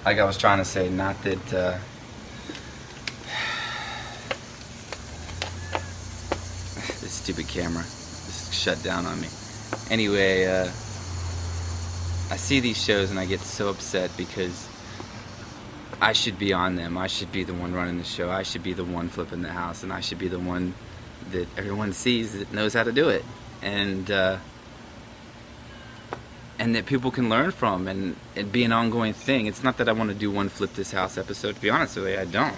like I was trying to say, not that this stupid camera just shut down on me. Anyway, I see these shows and I get so upset because I should be on them. I should be the one running the show. I should be the one flipping the house, and I should be the one that everyone sees that knows how to do it, and that people can learn from, and it be an ongoing thing. It's not that I want to do one flip this house episode. To be honest with you, I don't.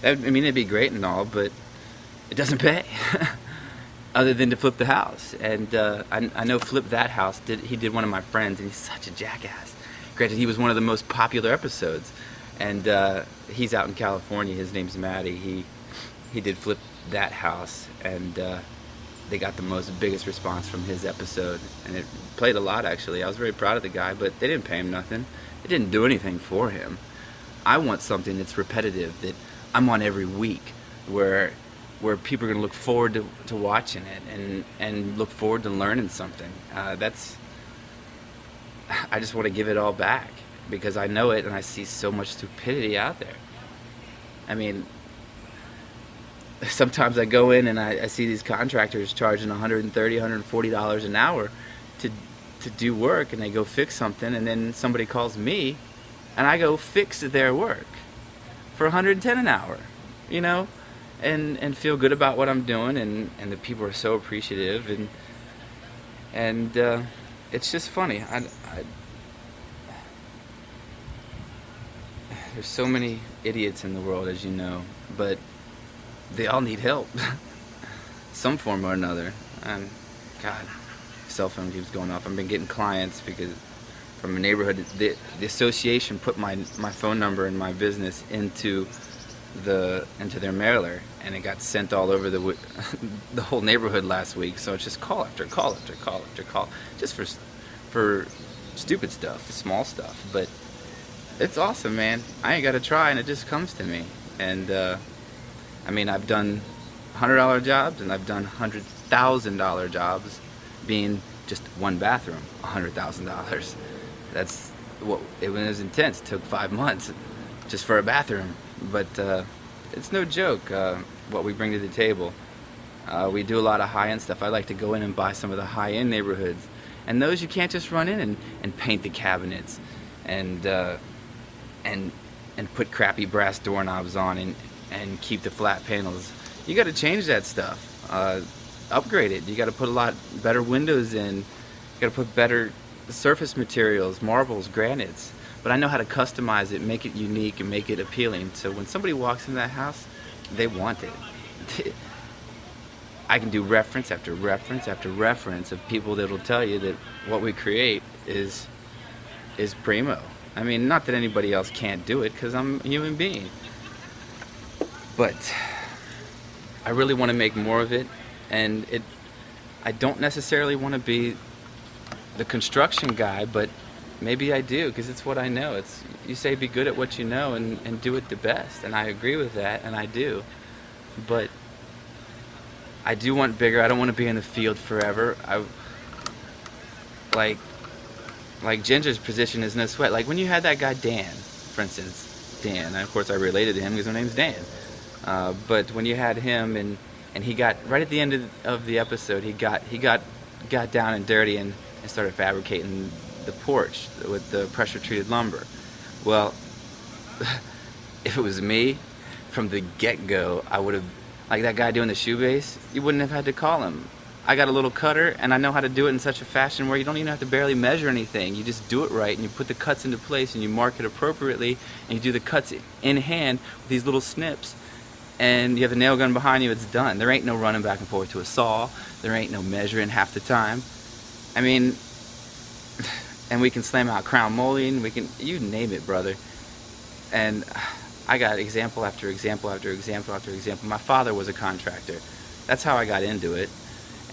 It'd be great and all, but it doesn't pay. Other than to flip the house. And I know Flip That House, he did one of my friends, and he's such a jackass. Granted, he was one of the most popular episodes, and he's out in California. His name's Matty. He did Flip That House, and they got the biggest response from his episode, and it played a lot, actually. I was very proud of the guy, but they didn't pay him nothing. It didn't do anything for him. I want something that's repetitive, that I'm on every week, where people are going to look forward to watching it and look forward to learning something. I just want to give it all back because I know it and I see so much stupidity out there. I mean, sometimes I go in and I see these contractors charging $130, $140 an hour to do work, and they go fix something, and then somebody calls me and I go fix their work for $110 an hour, you know? And feel good about what I'm doing, and the people are so appreciative, and it's just funny. There's so many idiots in the world, as you know, but they all need help, some form or another. And God, cell phone keeps going off. I've been getting clients because from a neighborhood, the association put my phone number and my business into their mailer, and it got sent all over the whole neighborhood last week. So it's just call after call after call after call, just for stupid stuff, small stuff. But it's awesome, man. I ain't got to try, and it just comes to me. And I mean, I've done $100 jobs, and I've done $100,000 jobs, being just one bathroom, $100,000. That's what it was intense. It took 5 months just for a bathroom. But it's no joke what we bring to the table. We do a lot of high-end stuff. I like to go in and buy some of the high-end neighborhoods, and those you can't just run in and paint the cabinets and put crappy brass doorknobs on and keep the flat panels. You got to change that stuff, upgrade it. You got to put a lot better windows in. You got to put better surface materials, marbles, granites. But I know how to customize it, make it unique, and make it appealing. So when somebody walks in that house, they want it. I can do reference after reference after reference of people that will tell you that what we create is primo. I mean, not that anybody else can't do it, because I'm a human being. But I really want to make more of it, and I don't necessarily want to be the construction guy, but maybe I do, because it's what I know. You say be good at what you know and do it the best, and I agree with that, and I do. But I do want bigger. I don't want to be in the field forever. Like Ginger's position is no sweat. Like when you had that guy Dan, for instance, Dan, and of course I related to him because my name's Dan. But when you had him and he got right at the end of the episode, he got down and dirty and started fabricating the porch with the pressure treated lumber. Well, if it was me, from the get-go, I would have, like that guy doing the shoe base, you wouldn't have had to call him. I got a little cutter, and I know how to do it in such a fashion where you don't even have to barely measure anything. You just do it right, and you put the cuts into place, and you mark it appropriately, and you do the cuts in hand with these little snips, and you have a nail gun behind you, it's done. There ain't no running back and forth to a saw. There ain't no measuring half the time. I mean, and we can slam out crown molding, you name it, brother. And I got example after example after example after example. My father was a contractor. That's how I got into it.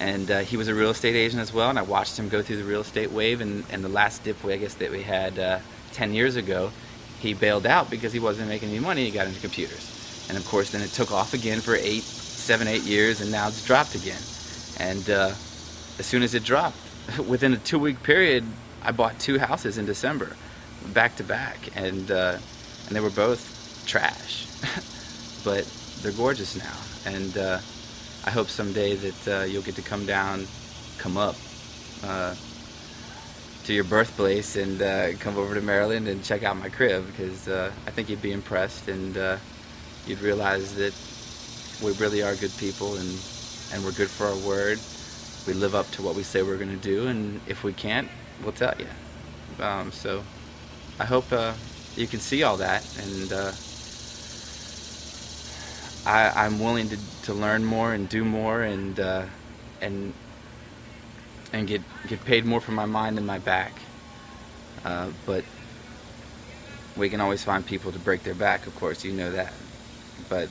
And he was a real estate agent as well, and I watched him go through the real estate wave, and the last dip, I guess, that we had 10 years ago, he bailed out because he wasn't making any money. He got into computers. And of course, then it took off again for 7, 8 years, and now it's dropped again. And as soon as it dropped, within a 2-week period, I bought 2 houses in December. back to back, and they were both trash, but they're gorgeous now, and I hope someday that you'll get to come up to your birthplace and come over to Maryland and check out my crib, because I think you'd be impressed, and you'd realize that we really are good people, and we're good for our word. We live up to what we say we're going to do, and if we can't, we'll tell you. So I hope you can see all that, and I'm willing to learn more and do more, and get paid more for my mind than my back. But we can always find people to break their back, of course, you know that. But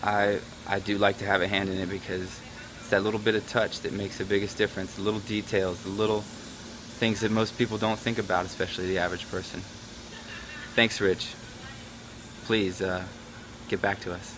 I do like to have a hand in it, because it's that little bit of touch that makes the biggest difference, the little details, the little things that most people don't think about, especially the average person. Thanks, Rich. Please get back to us.